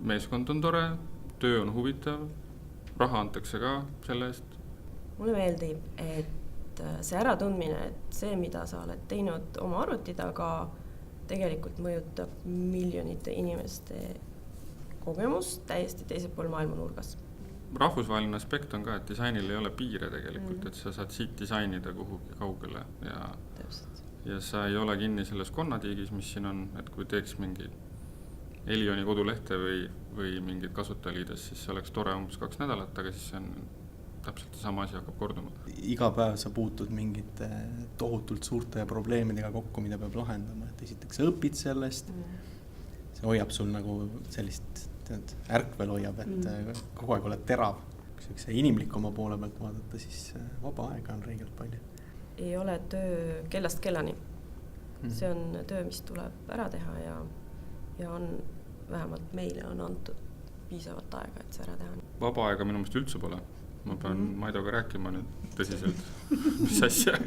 meeskond on tore, töö on huvitav, raha antakse ka selle eest. Mulle meeldib, et see äratundmine, et see, mida sa oled teinud oma arvuti taga, tegelikult mõjutab miljonite inimeste kogemust täiesti teisel pool maailma nurgas. Rahvusvaheline aspekt on ka, et disainil ei ole piire tegelikult, et sa saad siit disainida kuhugi kaugele ja sa ei ole kinni selles konnatiigis, mis siin on, et kui teeks mingi Elioni kodulehte või mingid kasutajaliides, siis see oleks tore umbes 2 nädalat, aga siis see on täpselt sama asi hakkab korduma. Iga päev sa puutud mingite tohutult suurte probleemidega kokku, mida peab lahendama, et esiteks sa õpid sellest, see hoiab sul nagu sellist ärkvel hoiab, et kogu aeg oled terav. Kui see inimlikuma poole pealt vaadata, siis vaba aega on reegelt palju. Ei ole töö kellast kellani. See on töö, mis tuleb ära teha ja on, vähemalt meile on antud piisavalt aega, et see ära teha. Vaba aega minu meelest üldse pole. Ma pean Maidoga rääkima nüüd tõsiselt, mis asja.